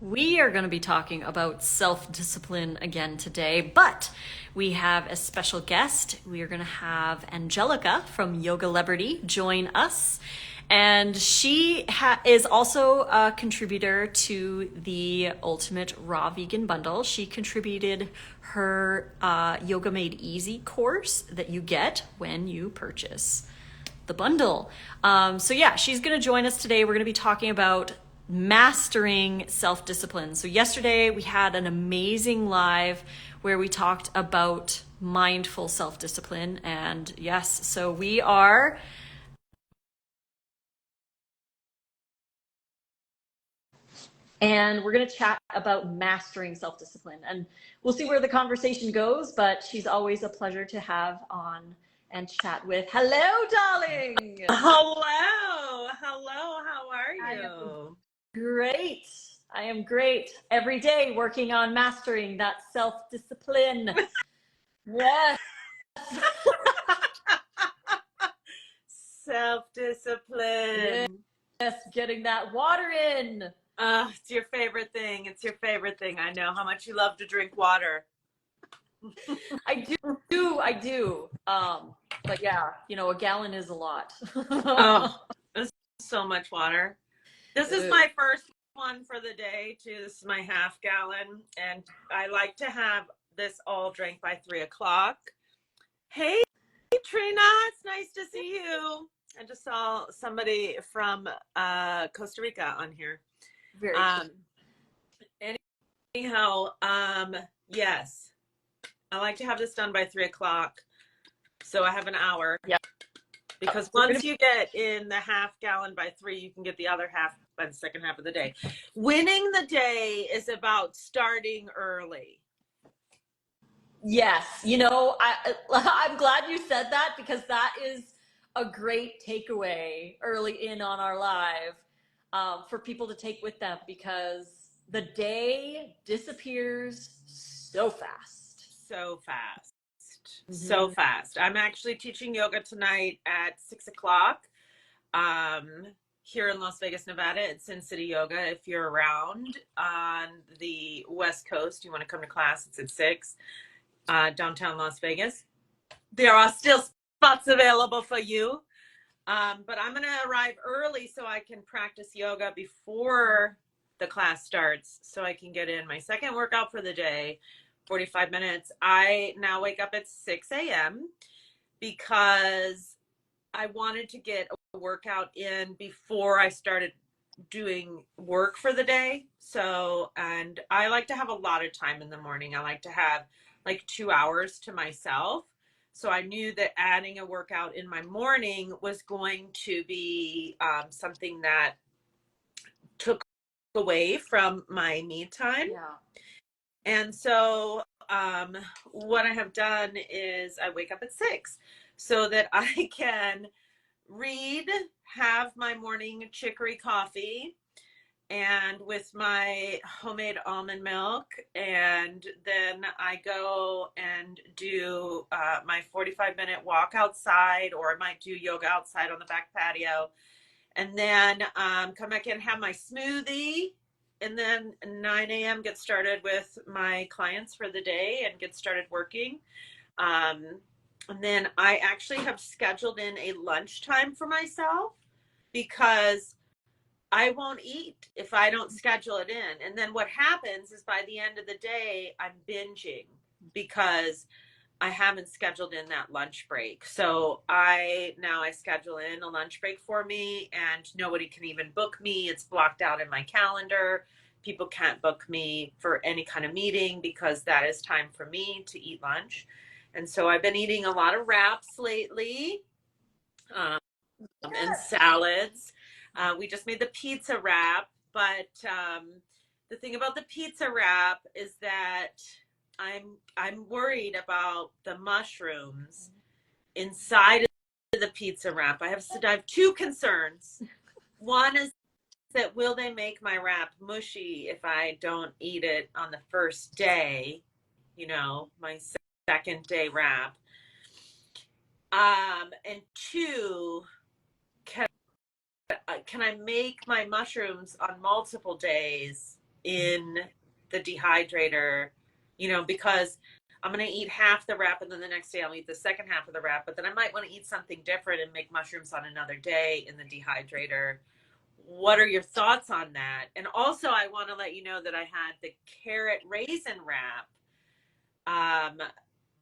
We are going to be talking about self-discipline again today, but we have a special guest. We are going to have Angelica from Yoga Liberty join us. And she is also a contributor to the Ultimate Raw Vegan Bundle. She contributed her Yoga Made Easy course that you get when you purchase the bundle. So yeah, she's going to join us today. We're going to be talking about mastering self-discipline. So yesterday we had an amazing live where we talked about mindful self-discipline. And yes, so we are and we're going to chat about mastering self-discipline. And we'll see where the conversation goes, but she's always a pleasure to have on and chat with. Hello, darling. Hello. Hello. How are I am you? great. I am great. Every day working on mastering that self-discipline. Yes. Self-discipline. Yes, getting that water in. It's your favorite thing. It's your favorite thing. I know how much you love to drink water. I do. But yeah, a gallon is a lot. Oh, this is so much water. This is my first one for the day, too. This is my half gallon, and I like to have this all drank by 3 o'clock. Hey, Trina, it's nice to see you. I just saw somebody from Costa Rica on here. Very cool. Anyhow, yes, I like to have this done by 3 o'clock, so I have an hour. Yep. Because once you get in the half gallon by 3, you can get the other half by the second half of the day. Winning the day is about starting early. Yes, I'm glad you said that because that is a great takeaway early in on our live for people to take with them because the day disappears so fast. So fast. So fast. I'm actually teaching yoga tonight at 6 o'clock here in Las Vegas, Nevada at Sin City Yoga. If you're around on the West Coast, you want to come to class, it's at 6, downtown Las Vegas. There are still spots available for you. But I'm going to arrive early so I can practice yoga before the class starts so I can get in my second workout for the day, 45 minutes. I now wake up at 6 a.m. because I wanted to get a workout in before I started doing work for the day. So, and I like to have a lot of time in the morning. I like to have like 2 hours to myself. So I knew that adding a workout in my morning was going to be something that took away from my me time. Yeah. And so what I have done is I wake up at 6 so that I can read, have my morning chicory coffee, and with my homemade almond milk, and then I go and do my 45-minute walk outside, or I might do yoga outside on the back patio, and then come back in, have my smoothie, and then 9 a.m. get started with my clients for the day and get started working. And then I actually have scheduled in a lunchtime for myself because I won't eat if I don't schedule it in. And then what happens is by the end of the day, I'm binging because I haven't scheduled in that lunch break. So I schedule in a lunch break for me, and nobody can even book me. It's blocked out in my calendar. People can't book me for any kind of meeting because that is time for me to eat lunch. And so I've been eating a lot of wraps lately and salads. We just made the pizza wrap, but the thing about the pizza wrap is that I'm worried about the mushrooms inside of the pizza wrap. I have 2 concerns. One is that will they make my wrap mushy if I don't eat it on the first day, my second day wrap. And 2, can I make my mushrooms on multiple days in the dehydrator, because I'm going to eat half the wrap and then the next day I'll eat the second half of the wrap, but then I might want to eat something different and make mushrooms on another day in the dehydrator. What are your thoughts on that? And also, I want to let you know that I had the carrot raisin wrap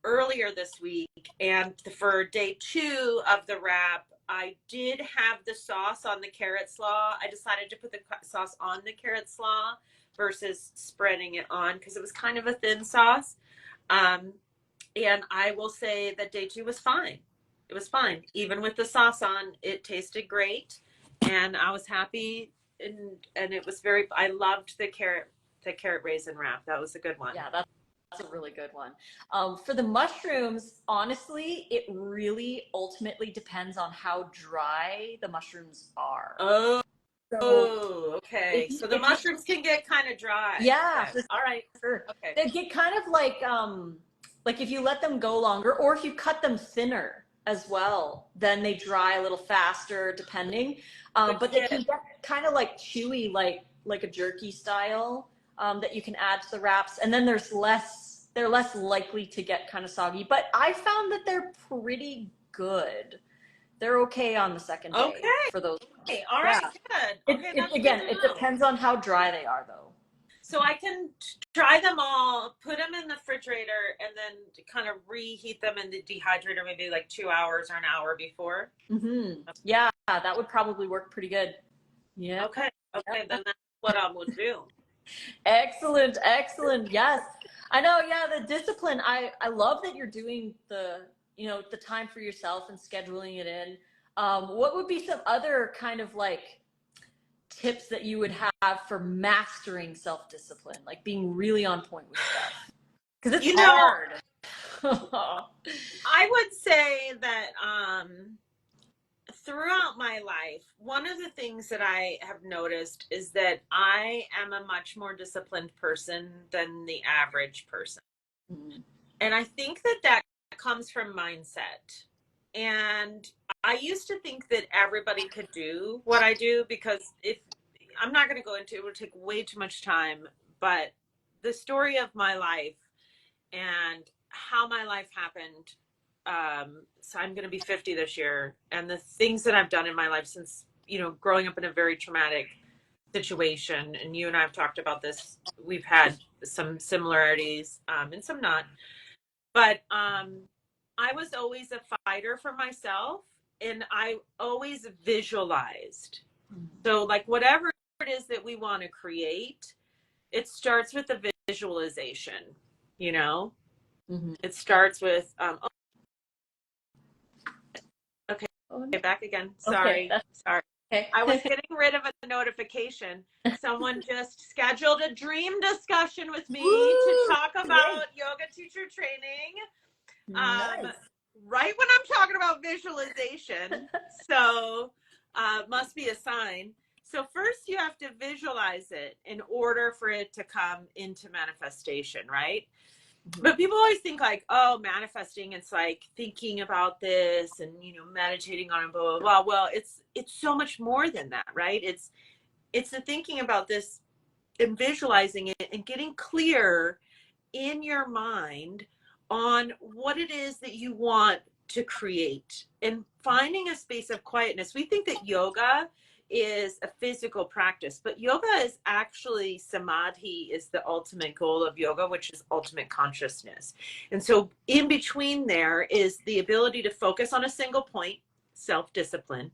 earlier this week, and for day 2 of the wrap, I did have the sauce on the carrot slaw. I decided to put the sauce on the carrot slaw versus spreading it on because it was kind of a thin sauce. And I will say that day 2 was fine. It was fine. Even with the sauce on, it tasted great. And I was happy. And it was I loved the carrot raisin wrap. That was a good one. Yeah, that's a really good one. For the mushrooms, honestly, it really ultimately depends on how dry the mushrooms are. Oh, okay. So the mushrooms can get kind of dry. Yeah. Okay. All right. Sure. Okay. They get kind of like if you let them go longer, or if you cut them thinner as well, then they dry a little faster, depending. But they can get kind of like chewy, like a jerky style that you can add to the wraps, and then they're less likely to get kind of soggy. But I found that they're pretty good. They're okay on the second day for those. Okay. All right. Good. Okay. Again, it depends on how dry they are, though. So I can dry them all, put them in the refrigerator, and then kind of reheat them in the dehydrator maybe like 2 hours or an hour before. Mm-hmm. Yeah, that would probably work pretty good. Yeah. Okay. Then that's what I will do. Excellent. Yes. I know. Yeah, the discipline. I love that you're doing the time for yourself and scheduling it in. What would be some other kind of like tips that you would have for mastering self-discipline, like being really on point with stuff? Because it's hard. I would say that throughout my life, one of the things that I have noticed is that I am a much more disciplined person than the average person. Mm-hmm. And I think that comes from mindset. And I used to think that everybody could do what I do, because I'm not going to go into it, would take way too much time, but the story of my life and how my life happened. So I'm going to be 50 this year, and the things that I've done in my life since, growing up in a very traumatic situation, and you and I have talked about this, we've had some similarities, and some not, but, I was always a fighter for myself, and I always visualized. So like whatever it is that we want to create, it starts with the visualization, Mm-hmm. It starts with, okay, back again. Sorry. Okay, Sorry. Okay. I was getting rid of a notification. Someone just scheduled a dream discussion with me to talk about yoga teacher training. Nice. Right when I'm talking about visualization. So must be a sign. So first you have to visualize it in order for it to come into manifestation, right? Mm-hmm. But people always think like, oh, manifesting, it's like thinking about this and, meditating on it, blah, blah, blah. Well, it's so much more than that, right? It's the thinking about this and visualizing it and getting clear in your mind on what it is that you want to create and finding a space of quietness. We think that yoga is a physical practice, but yoga is actually samadhi is the ultimate goal of yoga, which is ultimate consciousness. And so in between there is the ability to focus on a single point, self-discipline,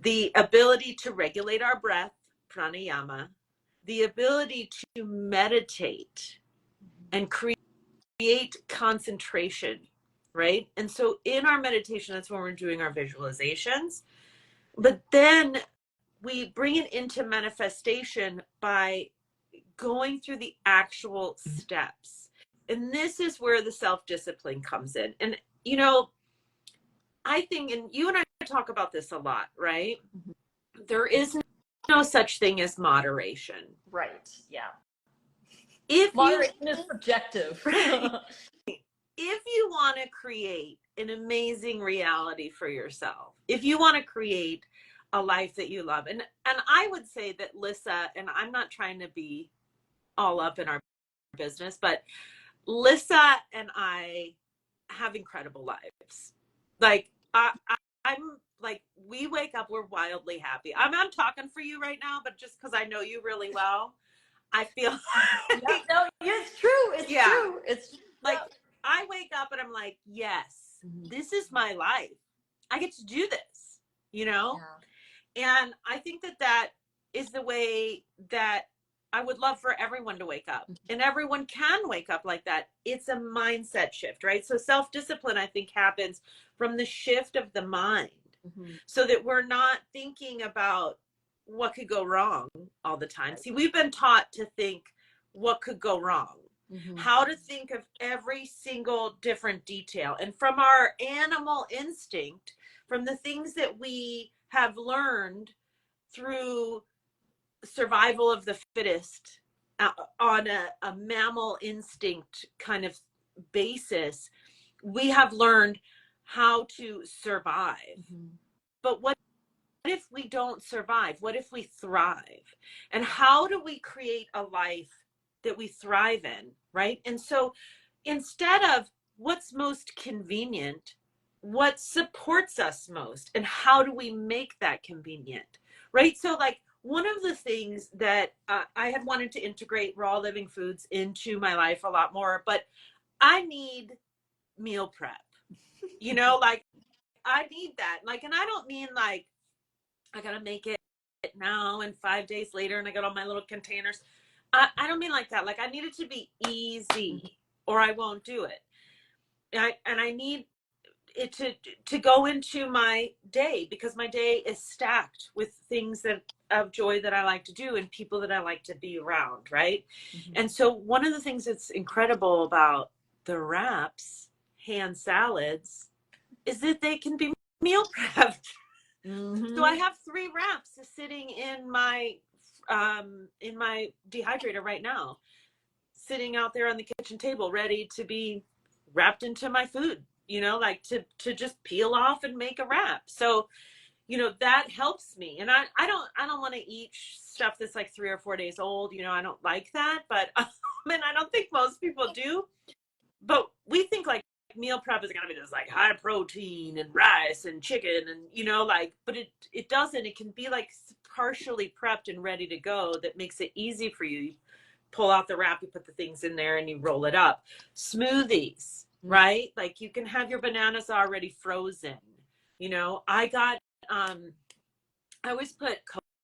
the ability to regulate our breath, pranayama, the ability to meditate and create concentration, right? And so in our meditation, that's when we're doing our visualizations. But then we bring it into manifestation by going through the actual steps. And this is where the self-discipline comes in. And, I think, and you and I talk about this a lot, right? Mm-hmm. There is no such thing as moderation. Right. Yeah. Moderation is subjective. If you want to create an amazing reality for yourself, if you want to create a life that you love, and I would say that Lissa, and I'm not trying to be all up in our business, but Lissa and I have incredible lives. Like I'm like, we wake up, we're wildly happy. I'm talking for you right now, but just because I know you really well, I feel Yeah, no, it's true. It's true. It's like I wake up and I'm like, yes, this is my life. I get to do this, you know? Yeah. And I think that that is the way that I would love for everyone to wake up. And everyone can wake up like that. It's a mindset shift, right? So self-discipline, I think, happens from the shift of the mind, so that we're not thinking about what could go wrong all the time. See, we've been taught to think what could go wrong, how to think of every single different detail. And from our animal instinct, from the things that we have learned through survival of the fittest, on a mammal instinct kind of basis, we have learned how to survive. But what if we don't survive? What if we thrive? And how do we create a life that we thrive in, right? And so instead of what's most convenient, what supports us most, and how do we make that convenient, right? So like, one of the things that I had wanted to integrate raw living foods into my life a lot more, but I need meal prep, you know, like I need that. Like, and I don't mean like, I got to make it now and 5 days later and I got all my little containers. I don't mean like that. Like, I need it to be easy or I won't do it. And I need it to go into my day, because my day is stacked with things that of joy that I like to do and people that I like to be around, right? And so one of the things that's incredible about the wraps, hand salads, is that they can be meal prepped. So I have 3 wraps sitting in my dehydrator right now, sitting out there on the kitchen table, ready to be wrapped into my food, you know, like to just peel off and make a wrap. So, you know, that helps me. And I don't want to eat stuff that's like 3 or 4 days old. You know, I don't like that, but and I don't think most people do. But we think like meal prep is going to be this like high protein and rice and chicken and, you know, like, but it doesn't. It can be like partially prepped and ready to go. That makes it easy for you. You pull out the wrap, you put the things in there and you roll it up. Smoothies, right? Like, you can have your bananas already frozen. You know, I always put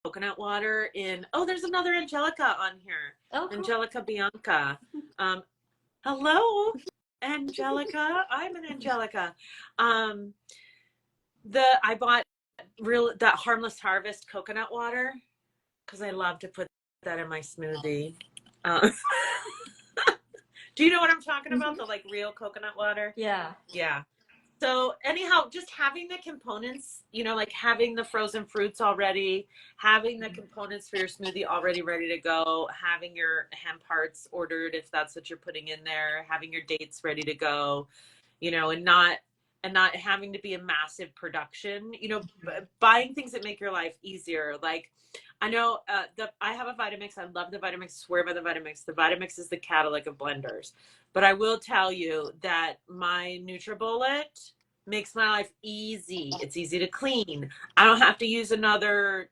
coconut water in. Oh, there's another Angelica on here. Oh, cool. Angelica Bianca. Hello, Angelica. I'm an Angelica. I bought that Harmless Harvest coconut water because I love to put that in my smoothie. Do you know what I'm talking about? The like real coconut water? Yeah. Yeah. So anyhow, just having the components, you know, like having the frozen fruits already, having the components for your smoothie already ready to go, having your hemp hearts ordered if that's what you're putting in there, having your dates ready to go, you know, and not having to be a massive production, you know, buying things that make your life easier. Like, I know I have a Vitamix. I love the Vitamix. Swear by the Vitamix. The Vitamix is the Cadillac of blenders. But I will tell you that my NutriBullet makes my life easy. It's easy to clean. I don't have to use another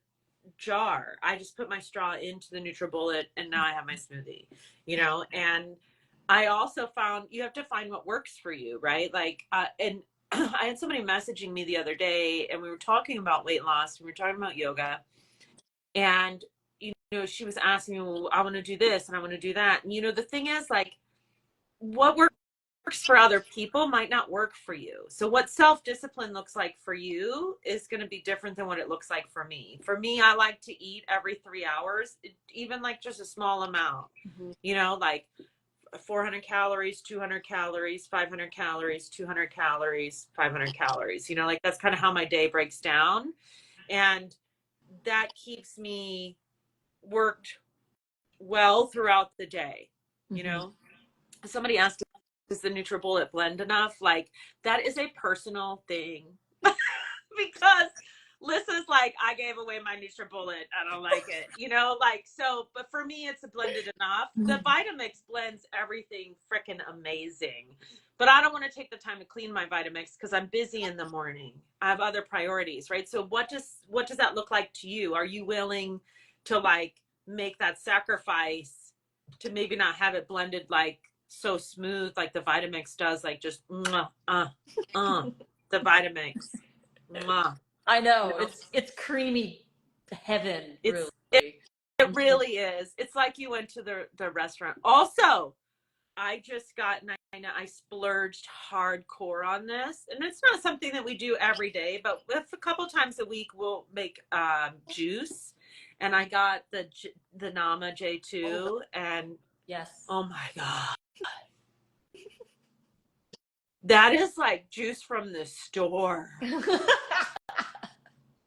jar. I just put my straw into the NutriBullet and now I have my smoothie, you know. And I also found you have to find what works for you, right? Like, and I had somebody messaging me the other day and we were talking about weight loss. We were talking about yoga. And, you know, she was asking me, well, I want to do this and I want to do that. And, you know, the thing is, like, what works for other people might not work for you. So what self-discipline looks like for you is going to be different than what it looks like for me. For me, I like to eat every 3 hours, even like just a small amount, you know, like 400 calories, 200 calories, 500 calories, 200 calories, 500 calories, you know, like that's kind of how my day breaks down. And that keeps me worked well throughout the day. You know, somebody asked, is the NutriBullet blend enough? Like, that is a personal thing because Lissa's like, I gave away my NutriBullet. I don't like it. You know, like, so, but for me, it's a blended enough. The Vitamix blends everything freaking amazing. But I don't want to take the time to clean my Vitamix because I'm busy in the morning. I have other priorities, right? So what does that look like to you? Are you willing to like make that sacrifice to maybe not have it blended like so smooth like the Vitamix does, like just the Vitamix. I know, it's creamy heaven, It's really. it really is. It's like you went to the restaurant. Also, I just got, and I splurged hardcore on this, and it's not something that we do every day, but if a couple times a week we'll make juice, and I got the Nama J2, and Yes. oh my god, that is like juice from the store.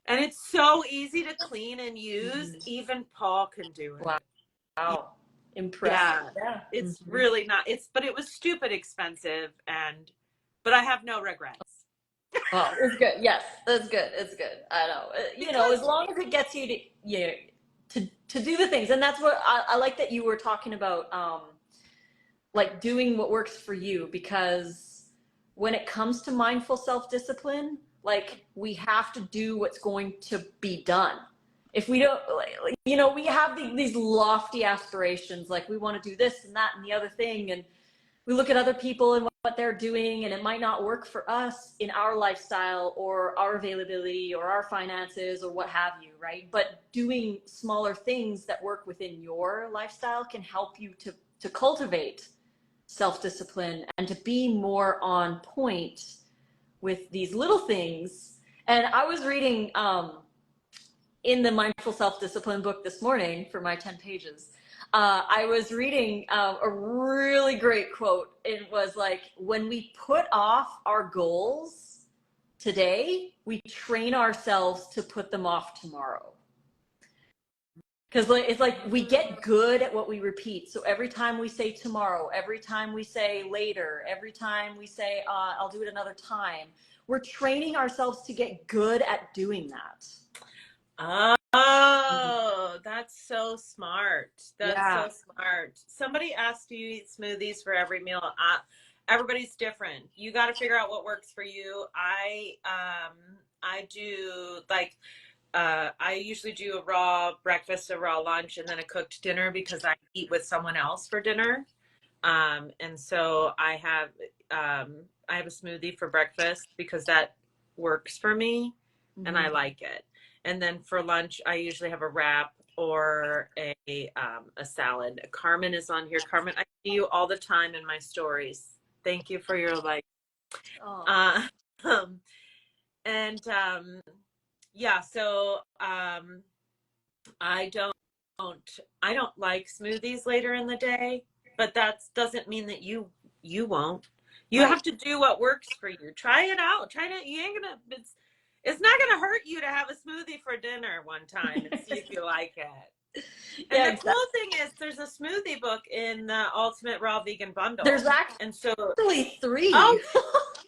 And it's so easy to clean and use. Even Paul can do it. Wow. Impressive. Yeah. It's really not. But it was stupid expensive, but I have no regrets. Oh, it's good. Yes, that's good. It's good. I know. You know, as long as it gets you to do the things, and that's what I like that you were talking about, like doing what works for you, because when it comes to mindful self-discipline, like we have to do what's going to be done. If we don't, you know, we have these lofty aspirations, like we want to do this and that and the other thing, and we look at other people and what they're doing, and it might not work for us in our lifestyle or our availability or our finances or what have you, right? But doing smaller things that work within your lifestyle can help you to cultivate self-discipline and to be more on point with these little things. And I was reading in the Mindful Self-Discipline book this morning for my 10 pages, I was reading a really great quote. It was like, when we put off our goals today, we train ourselves to put them off tomorrow. Because it's like we get good at what we repeat. So every time we say tomorrow, every time we say later, every time we say I'll do it another time, we're training ourselves to get good at doing that. Oh, that's so smart. That's so smart. Somebody asked, do you eat smoothies for every meal? Everybody's different. You got to figure out what works for you. I do like, I usually do a raw breakfast, a raw lunch, and then a cooked dinner because I eat with someone else for dinner. And so I have a smoothie for breakfast because that works for me and I like it. And then for lunch, I usually have a wrap or a salad. Carmen is on here. Carmen, I see you all the time in my stories. Thank you for your like. Yeah, so I don't like smoothies later in the day, but that doesn't mean that you won't. You have to do what works for you. Try it out. You ain't gonna. It's not gonna hurt you to have a smoothie for dinner one time and see if you like it. And the cool thing is, there's a smoothie book in the Ultimate Raw Vegan Bundle. There's actually 3. Oh,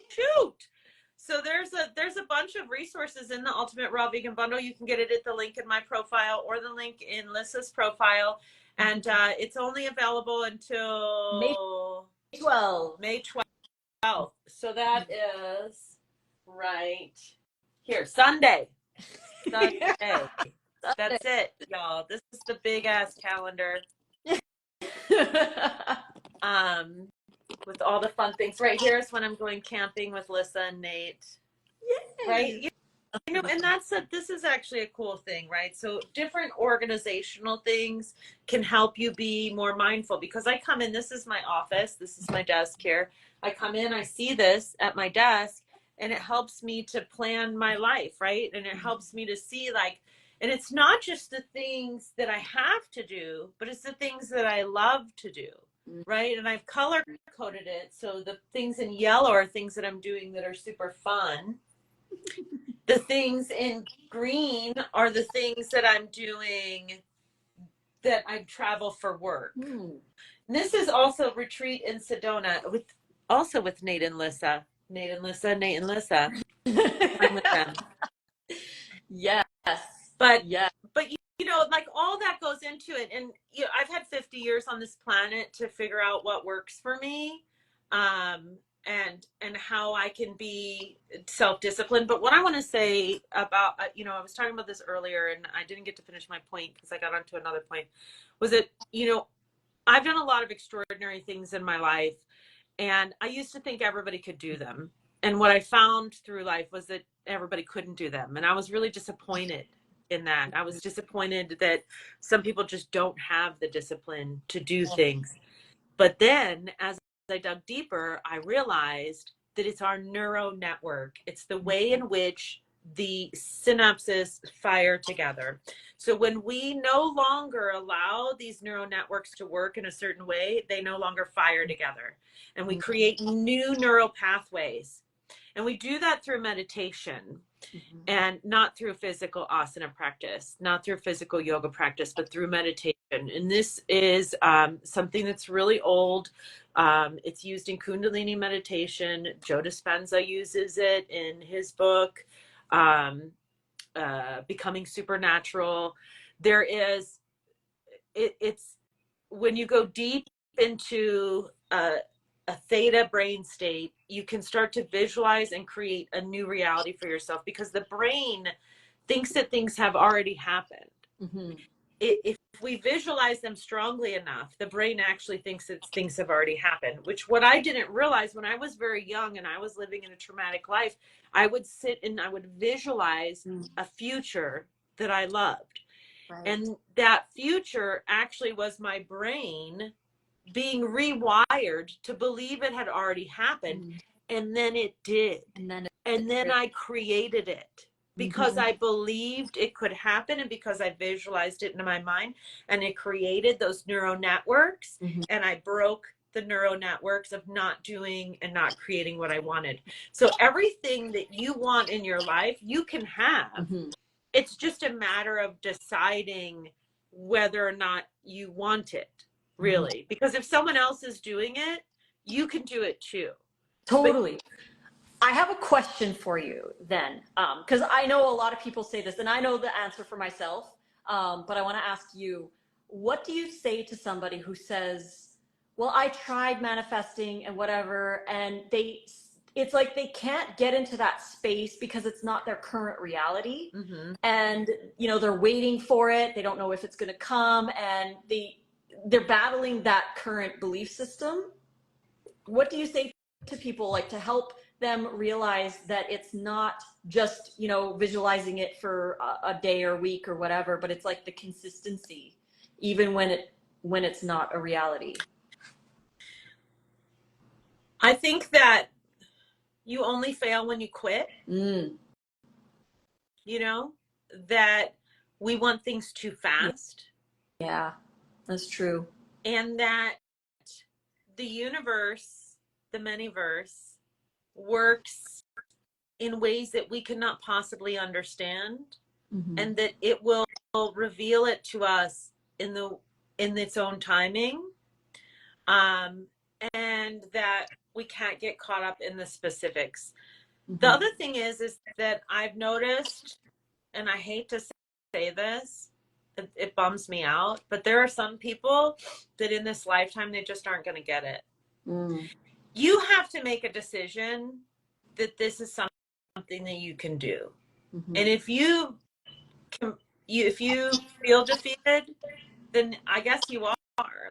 shoot! So there's a bunch of resources in the Ultimate Raw Vegan Bundle. You can get it at the link in my profile or the link in Lissa's profile, and it's only available until May 12th. May 12th. So that is right here, Sunday. Sunday. That's it, y'all. This is the big ass calendar. With all the fun things. Right here is when I'm going camping with Lissa and Nate. Yay. Right? You know, and this is actually a cool thing, right? So different organizational things can help you be more mindful, because I come in, this is my office, this is my desk here. I come in, I see this at my desk, and it helps me to plan my life, right? And it helps me to see like, and it's not just the things that I have to do, but it's the things that I love to do. Right. And I've color coded it. So the things in yellow are things that I'm doing that are super fun. The things in green are the things that I'm doing that I travel for work. And this is also retreat in Sedona with Nate and Lissa. I'm with them. Yes. But Yes. you know, like all that goes into it. And you know, I've had 50 years on this planet to figure out what works for me. And how I can be self-disciplined. But what I want to say about, you know, I was talking about this earlier and I didn't get to finish my point because I got onto another point, was that, you know, I've done a lot of extraordinary things in my life, and I used to think everybody could do them. And what I found through life was that everybody couldn't do them. And I was really disappointed in that. I was disappointed that some people just don't have the discipline to do things. But then as I dug deeper, I realized that it's our neural network. It's the way in which the synapses fire together. So when we no longer allow these neural networks to work in a certain way, they no longer fire together. And we create new neural pathways. And we do that through meditation, and not through physical asana practice, not through physical yoga practice, but through meditation. And this is something that's really old. It's used in Kundalini meditation. Joe Dispenza uses it in his book, Becoming Supernatural. There is, it's when you go deep into a theta brain state, you can start to visualize and create a new reality for yourself, because the brain thinks that things have already happened. Mm-hmm. If we visualize them strongly enough, the brain actually thinks that things have already happened, which what I didn't realize when I was very young and I was living in a traumatic life, I would sit and I would visualize a future that I loved. Right. And that future actually was my brain being rewired to believe it had already happened. And then it did. And then I created it because I believed it could happen, and because I visualized it in my mind, and it created those neural networks. And I broke the neural networks of not doing and not creating what I wanted. So everything that you want in your life, you can have. It's just a matter of deciding whether or not you want it, really. Because if someone else is doing it, you can do it too. Totally. I have a question for you then, because I know a lot of people say this, and I know the answer for myself, but I want to ask you, what do you say to somebody who says, well, I tried manifesting and whatever, and it's like they can't get into that space because it's not their current reality. And, you know, they're waiting for it. They don't know if it's going to come, and they're battling that current belief system. What do you say to people, like, to help them realize that it's not just, you know, visualizing it for a day or week or whatever, but it's like the consistency, even when it's not a reality? I think that you only fail when you quit. You know, that we want things too fast. Yeah, that's true. And that the universe, the manyverse, works in ways that we cannot possibly understand, and that it will reveal it to us in its own timing, and that we can't get caught up in the specifics. The other thing is that I've noticed, and I hate to say this, it bums me out, but there are some people that in this lifetime, they just aren't going to get it. You have to make a decision that this is something that you can do. And if you feel defeated, then I guess you are.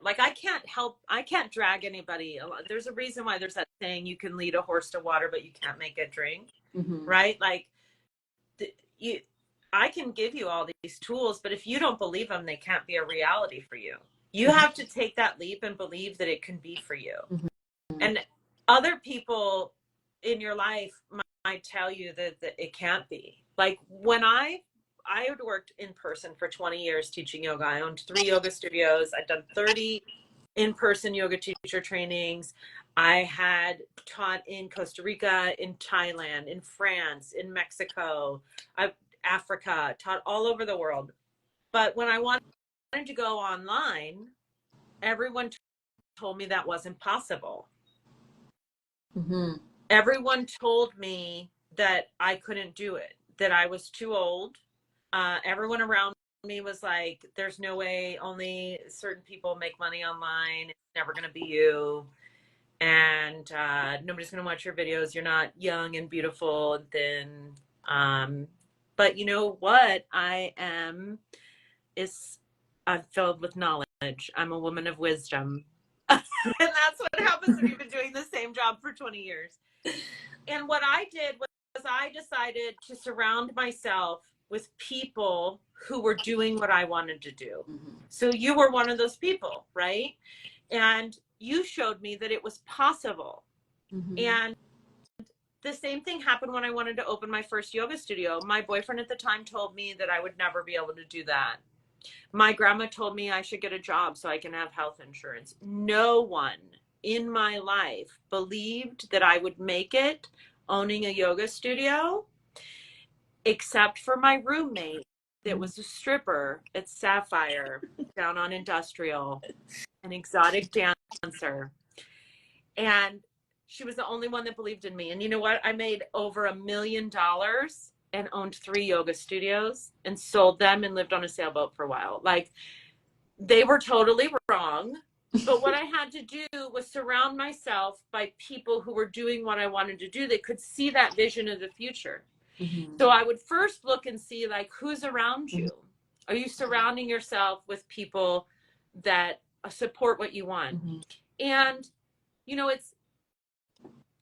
Like, I can't drag anybody. There's a reason why there's that saying, you can lead a horse to water, but you can't make it drink. Right? Like, I can give you all these tools, but if you don't believe them, they can't be a reality for you. You have to take that leap and believe that it can be for you. And other people in your life might tell you that it can't be. Like, when I had worked in person for 20 years teaching yoga. I owned 3 yoga studios. I'd done 30 in-person yoga teacher trainings. I had taught in Costa Rica, in Thailand, in France, in Mexico, Africa, taught all over the world. But when I wanted to go online, everyone told me that wasn't possible. Everyone told me that I couldn't do it, that I was too old, Everyone around me was like, there's no way, only certain people make money online. It's never going to be you. And nobody's going to watch your videos. You're not young and beautiful and thin. But you know what I am is I'm filled with knowledge. I'm a woman of wisdom. And that's what happens when you've been doing the same job for 20 years. And what I did was I decided to surround myself with people who were doing what I wanted to do. Mm-hmm. So you were one of those people, right? And you showed me that it was possible. Mm-hmm. And the same thing happened when I wanted to open my first yoga studio. My boyfriend at the time told me that I would never be able to do that. My grandma told me I should get a job so I can have health insurance. No one in my life believed that I would make it owning a yoga studio, except for my roommate that was a stripper at Sapphire down on Industrial, an exotic dancer. And she was the only one that believed in me. And you know what? I made over $1 million and owned 3 yoga studios and sold them and lived on a sailboat for a while. Like, they were totally wrong. But what I had to do was surround myself by people who were doing what I wanted to do. They could see that vision of the future. Mm-hmm. So I would first look and see, like, who's around you? Are you surrounding yourself with people that support what you want? Mm-hmm. And, you know,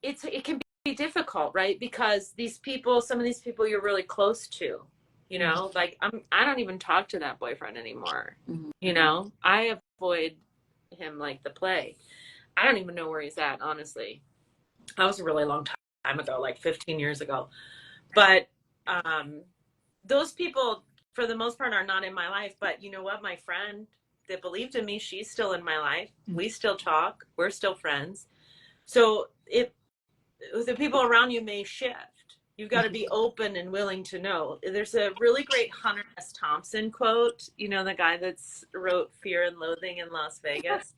it can be difficult, right? Because these people, some of these people you're really close to, you know, like I don't even talk to that boyfriend anymore. Mm-hmm. You know, I avoid him like the plague. I don't even know where he's at, honestly. That was a really long time ago, like 15 years ago. But those people, for the most part, are not in my life. But you know what? My friend that believed in me, she's still in my life. We still talk. We're still friends. So the people around you may shift. You've got to be open and willing to know. There's a really great Hunter S. Thompson quote, you know, the guy that's wrote Fear and Loathing in Las Vegas.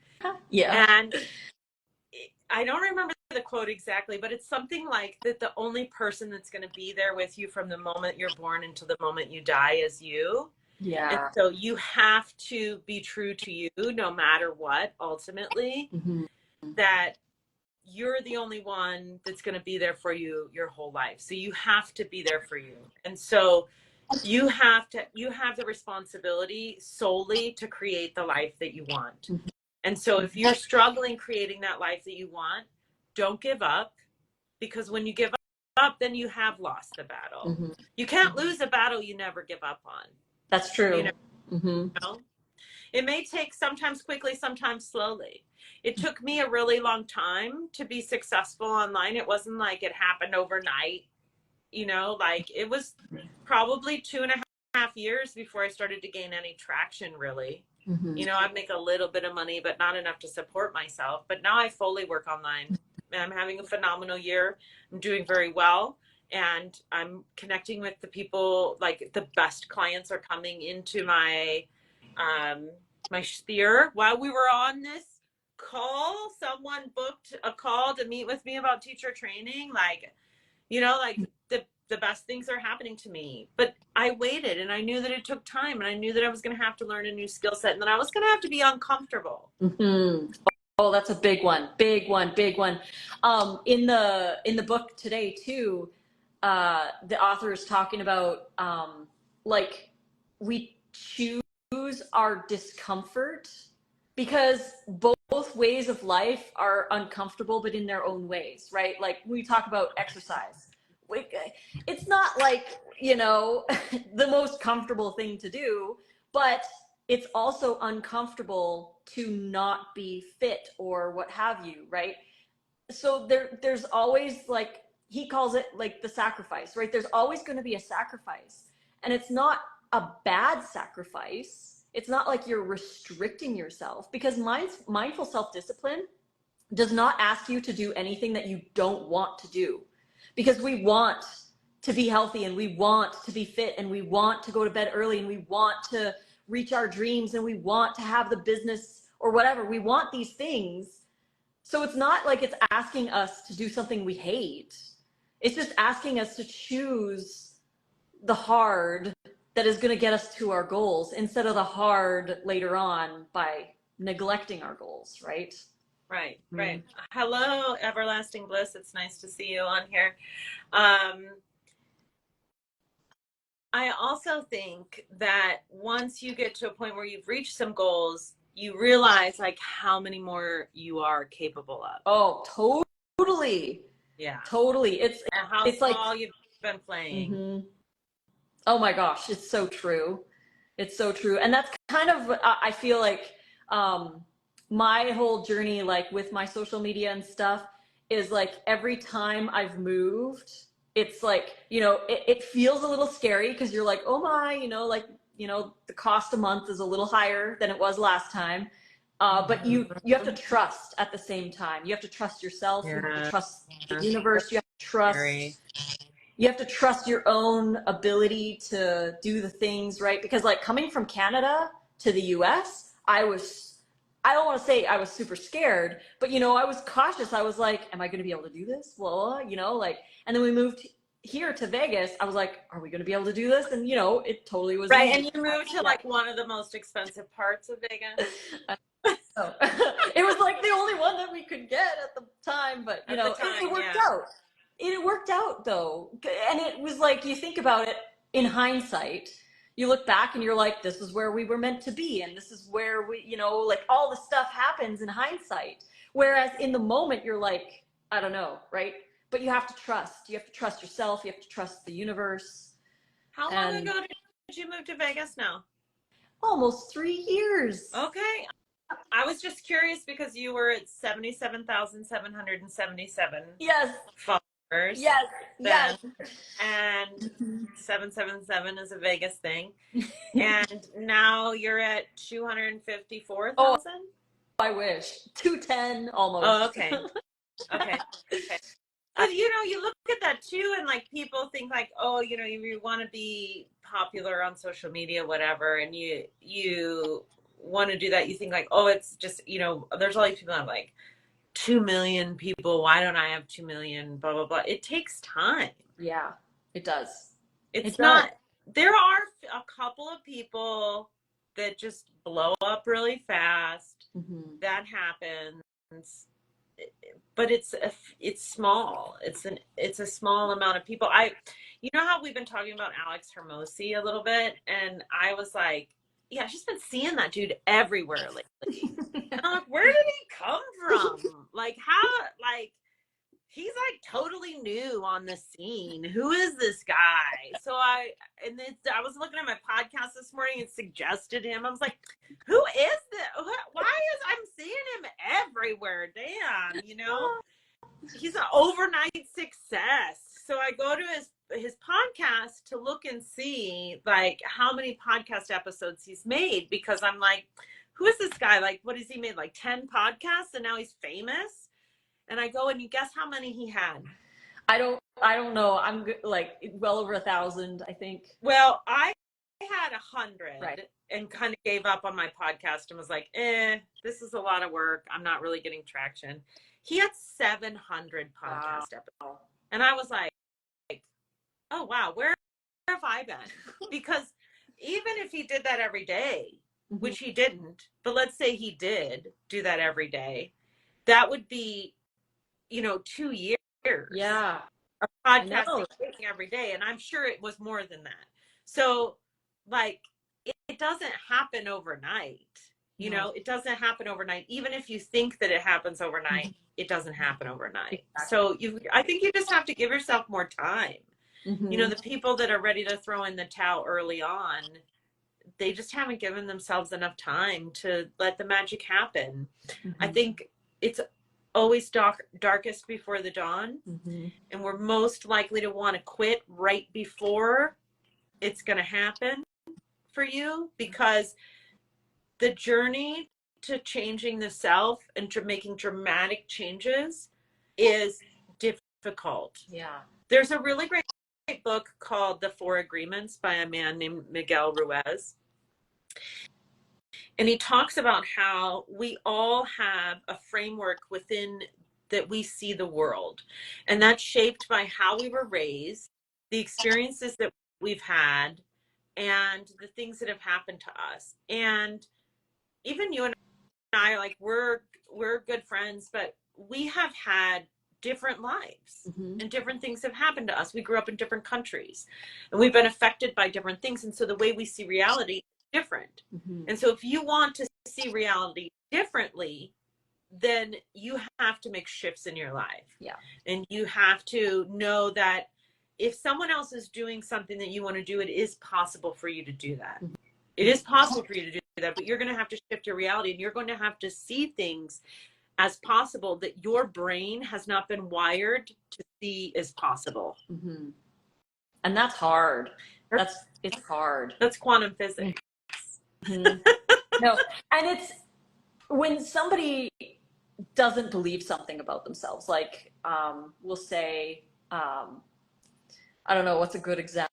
Yeah. And I don't remember the quote exactly, but it's something like that the only person that's going to be there with you from the moment you're born until the moment you die is you. Yeah. And so you have to be true to you no matter what, ultimately. Mm-hmm. That you're the only one that's going to be there for you your whole life. So you have to be there for you. And so you have the responsibility solely to create the life that you want. Mm-hmm. And so if you're struggling creating that life that you want, don't give up, because when you give up, then you have lost the battle. Mm-hmm. You can't lose a battle you never give up on. That's true. You know? Mm-hmm. You know? It may take sometimes quickly, sometimes slowly. It took me a really long time to be successful online. It wasn't like it happened overnight. You know, like it was probably 2.5 years before I started to gain any traction, really. Mm-hmm. You know, I'd make a little bit of money, but not enough to support myself. But now I fully work online. And I'm having a phenomenal year. I'm doing very well. And I'm connecting with the people, like the best clients are coming into my sphere. While we were on this call, someone booked a call to meet with me about teacher training. Like, you know, like the best things are happening to me. But I waited, and I knew that it took time, and I knew that I was going to have to learn a new skill set, and that I was going to have to be uncomfortable. Mm-hmm. Oh, that's a big one. Big one. In the book today too, the author is talking about like we choose our discomfort because both ways of life are uncomfortable, but in their own ways, right? Like we talk about exercise. It's not like, you know, the most comfortable thing to do, but it's also uncomfortable to not be fit or what have you, right? So there's always, like, he calls it like the sacrifice, right? There's always going to be a sacrifice, and it's not a bad sacrifice. It's not like you're restricting yourself, because mindful self-discipline does not ask you to do anything that you don't want to do, because we want to be healthy, and we want to be fit, and we want to go to bed early, and we want to reach our dreams, and we want to have the business or whatever. We want these things. So it's not like it's asking us to do something we hate. It's just asking us to choose the hard that is going to get us to our goals instead of the hard later on by neglecting our goals, right? Right, right. Hello, Everlasting Bliss. It's nice to see you on here. I also think that once you get to a point where you've reached some goals, you realize like how many more you are capable of. Oh, totally. Yeah. Totally. And how It's small like, you've been playing. oh my gosh, it's so true. It's so true. And that's kind of, I feel like, my whole journey, like with my social media and stuff, is like every time I've moved, it's like, it feels a little scary because you're like, oh my, the cost a month is a little higher than it was last time. But you have to trust at the same time. You have to trust yourself. You have to trust the universe. You have to trust your own ability to do the things right. Because like coming from Canada to the US, I don't want to say I was super scared, but I was cautious. I was like, am I going to be able to do this? Well, and then we moved here to Vegas. I was like, are we going to be able to do this? And it totally was right. easy. And you moved to like one of the most expensive parts of Vegas. So, it was like the only one that we could get at the time, but it worked out. It worked out though. And it was like, you think about it in hindsight, you look back and you're like, this is where we were meant to be. And this is where we, like all the stuff happens in hindsight. Whereas in the moment, you're like, I don't know, right? But you have to trust. You have to trust yourself. You have to trust the universe. How long ago did you move to Vegas now? Almost 3 years. Okay. I was just curious because you were at 77,777 followers. Yes. Then, and 777 is a Vegas thing. And now you're at 254,000? Oh, I wish. 210 almost. Oh, okay. Okay. But you look at that too, and like people think like, oh, you want to be popular on social media, whatever, and you want to do that. You think like, oh, it's just there's all these people that have like 2 million people. Why don't I have 2 million? Blah blah blah. It takes time. Yeah, it does. It's not. There are a couple of people that just blow up really fast. That happens. But it's small. It's a small amount of people. How we've been talking about Alex Hermosi a little bit, and I was like, yeah, she's been seeing that dude everywhere lately. And I'm like, where did he come from? Like how? He's like totally new on the scene. Who is this guy? So I was looking at my podcast this morning and suggested him. I was like, who is this? I'm seeing him everywhere? Damn, he's an overnight success. So I go to his podcast to look and see like how many podcast episodes he's made, because I'm like, who is this guy? Like, what has he made? Like 10 podcasts and now he's famous? And I go, and you guess how many he had? I don't know. I'm like well over 1,000, I think. Well, I had 100, right, and kind of gave up on my podcast and was like, this is a lot of work. I'm not really getting traction. He had 700 podcast episodes. And I was like, oh, wow, where have I been? Because even if he did that every day, which he didn't, but let's say he did do that every day, that would be 2 years. Yeah. Of podcasting every day. And I'm sure it was more than that. So like, it doesn't happen overnight. It doesn't happen overnight. Even if you think that it happens overnight, it doesn't happen overnight. Exactly. So I think you just have to give yourself more time. The people that are ready to throw in the towel early on, they just haven't given themselves enough time to let the magic happen. I think it's always darkest before the dawn, and we're most likely to want to quit right before it's going to happen for you, because the journey to changing the self and to making dramatic changes is difficult. Yeah. There's a really great book called The Four Agreements by a man named Miguel Ruiz. And he talks about how we all have a framework within that we see the world. And that's shaped by how we were raised, the experiences that we've had, and the things that have happened to us. And even you and I, like, we're good friends, but we have had different lives, Mm-hmm. and different things have happened to us. We grew up in different countries, and we've been affected by different things. And so the way we see reality is different. Mm-hmm. And so if you want to see reality differently, then you have to make shifts in your life. Yeah. And you have to know that if someone else is doing something that you want to do, it is possible for you to do that. Mm-hmm. It is possible for you to do that, but you're going to have to shift your reality, and you're going to have to see things as possible that your brain has not been wired to see as possible. Mm-hmm. And that's hard. It's hard. That's quantum physics. Mm-hmm. No, and it's when somebody doesn't believe something about themselves, like we'll say, I don't know what's a good example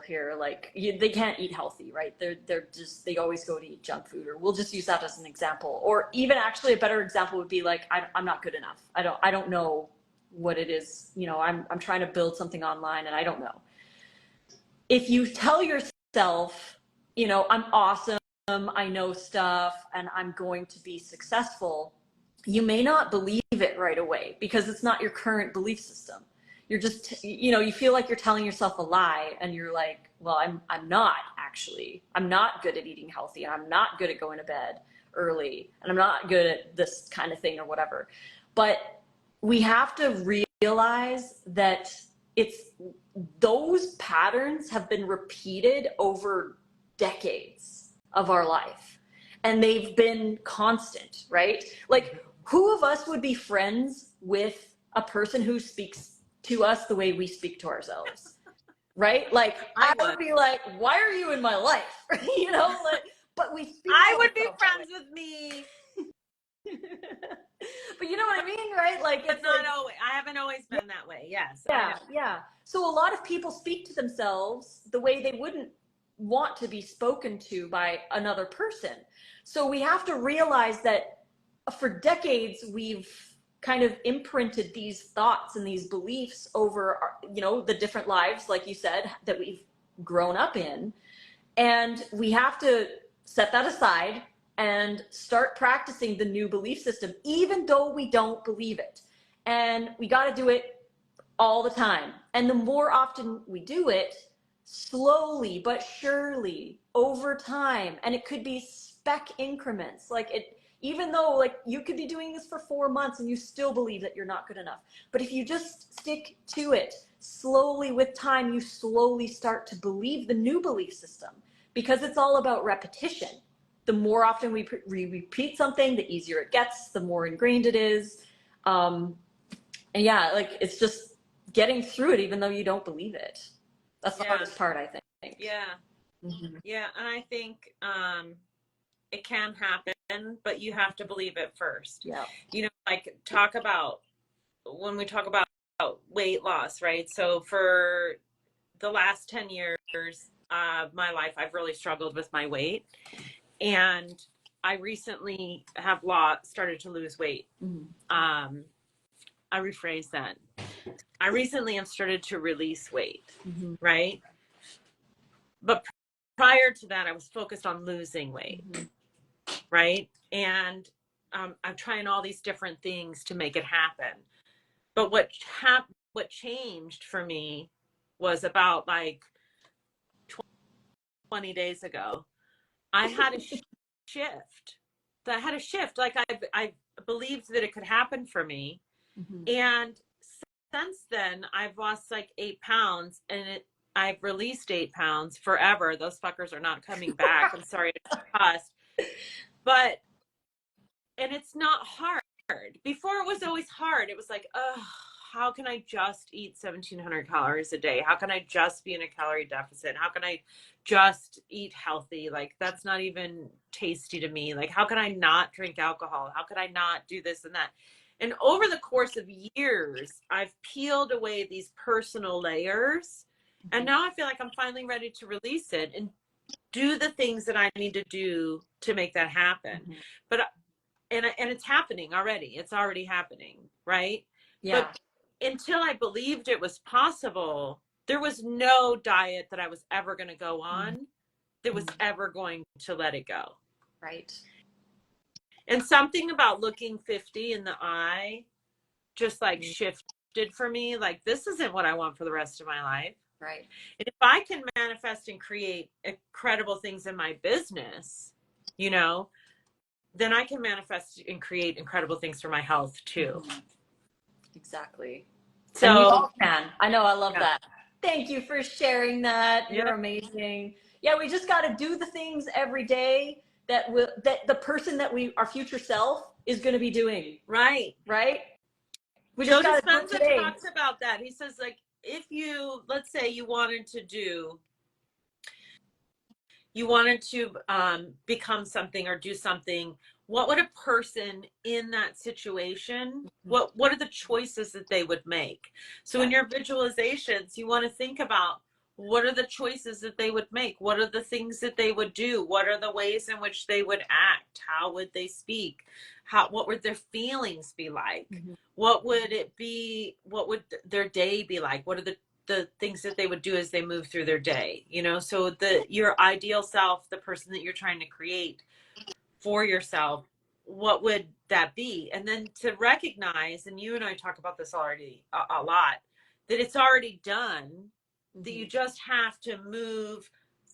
here. Like they can't eat healthy, right? They always go to eat junk food, or we'll just use that as an example. Or even actually a better example would be like, I'm not good enough. I don't know what it is. You know, I'm trying to build something online and I don't know. If you tell yourself, you know, I'm awesome, I know stuff, and I'm going to be successful, you may not believe it right away because it's not your current belief system. You're just, you know, you feel like you're telling yourself a lie, and you're like, well, I'm not actually. I'm not good at eating healthy, and I'm not good at going to bed early, and I'm not good at this kind of thing or whatever. But we have to realize that it's those patterns have been repeated over decades of our life, and they've been constant, right? Like, who of us would be friends with a person who speaks to us the way we speak to ourselves, right? Like, I would be like, why are you in my life? You know, like, but we speak I would be friends with me. But you know what I mean, right? Like, but it's not like, always. I haven't always been that way. Yes. Yeah. So a lot of people speak to themselves the way they wouldn't want to be spoken to by another person. So we have to realize that for decades we've kind of imprinted these thoughts and these beliefs over our, you know, the different lives, like you said, that we've grown up in. And we have to set that aside and start practicing the new belief system, even though we don't believe it. And we got to do it all the time. And the more often we do it, slowly but surely over time, and it could be spec increments, like it, even though like you could be doing this for 4 months and you still believe that you're not good enough, but if you just stick to it slowly with time, you slowly start to believe the new belief system, because it's all about repetition. The more often we repeat something, the easier it gets, the more ingrained it is. And yeah, like it's just getting through it even though you don't believe it. That's the hardest part, I think. Yeah. Mm-hmm. Yeah, and I think it can happen, but you have to believe it first. Yeah. You know, like when we talk about weight loss, right? So for the last 10 years of my life, I've really struggled with my weight. And I recently have started to lose weight. Mm-hmm. I rephrase that. I recently have started to release weight, mm-hmm. right? But prior to that, I was focused on losing weight, mm-hmm. right? And I'm trying all these different things to make it happen. But what changed for me was about like 20 days ago. I had a shift. I had a shift. Like I believed that it could happen for me. Mm-hmm. And since then, I've lost like 8 pounds, and I've released 8 pounds forever. Those fuckers are not coming back. I'm sorry to cost, but, and it's not hard. Before it was always hard. It was like, oh, how can I just eat 1,700 calories a day? How can I just be in a calorie deficit? How can I just eat healthy? Like, that's not even tasty to me. Like, how can I not drink alcohol? How could I not do this and that? And over the course of years, I've peeled away these personal layers. Mm-hmm. And now I feel like I'm finally ready to release it and do the things that I need to do to make that happen. Mm-hmm. But, and it's happening already. It's already happening, right? Yeah. But until I believed it was possible, there was no diet that I was ever going to go on that was ever going to let it go. Right. And something about looking 50 in the eye just like shifted for me. Like, this isn't what I want for the rest of my life. Right. And if I can manifest and create incredible things in my business, you know, then I can manifest and create incredible things for my health too. Exactly. So and we all can. I know. I love yeah. that. Thank you for sharing that. You're Yeah. amazing. Yeah, we just got to do the things every day that the person that our future self is going to be doing. Right. Right. We Joe just got to do it Dispenza today. talks about that. He says, like, if you, let's say you wanted to become something or do something, what would a person in that situation, what are the choices that they would make? So in your visualizations, you want to think about, what are the choices that they would make? What are the things that they would do? What are the ways in which they would act? How would they speak? What would their feelings be like? What would it be? What would their day be like? What are the things that they would do as they move through their day, you know? So your ideal self, the person that you're trying to create for yourself, what would that be? And then to recognize, and you and I talk about this already a lot, that it's already done, that you just have to move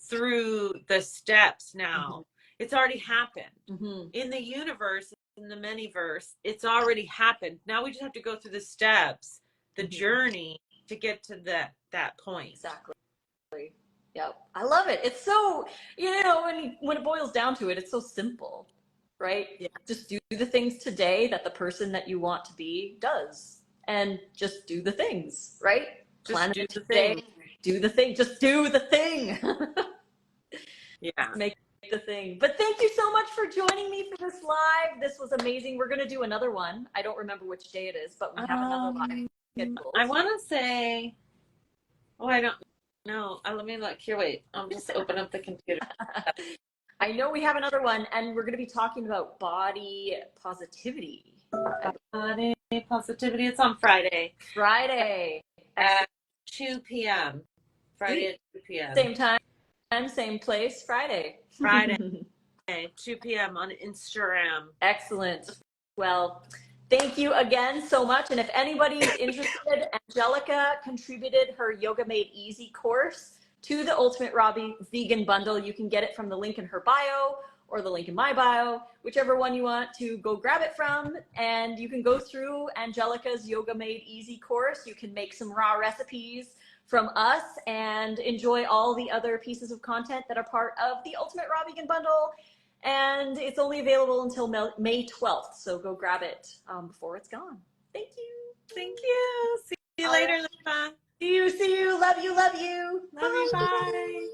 through the steps now. It's already happened in the universe, in the manyverse. It's already happened. Now we just have to go through the steps, the journey to get to that point. Exactly. Yep. I love it. It's so, when it boils down to it, it's so simple, right? Yeah. Just do the things today that the person that you want to be does, and just do the things, right? Just do the today, thing. do the thing, just do the thing. Yeah. Make the thing. But thank you so much for joining me for this live. This was amazing. We're going to do another one. I don't remember which day it is, but we have another live scheduled. I want to say, I don't know. Let me look here. Wait, I'll just open up the computer. I know we have another one, and we're going to be talking about body positivity. Body positivity. It's on Friday. Friday. At 2 p.m. Friday at 2 p.m. Same time, same place, Friday. Friday, 2 p.m. on Instagram. Excellent. Well, thank you again so much. And if anybody's interested, Angelica contributed her Yoga Made Easy course to the Ultimate Robbie Vegan Bundle. You can get it from the link in her bio or the link in my bio, whichever one you want to go grab it from. And you can go through Angelica's Yoga Made Easy course. You can make some raw recipes from us and enjoy all the other pieces of content that are part of the Ultimate Raw Vegan Bundle. And it's only available until May 12th. So go grab it before it's gone. Thank you. Thank you. See you later, Lisa. See you. Love you. Love you. Bye.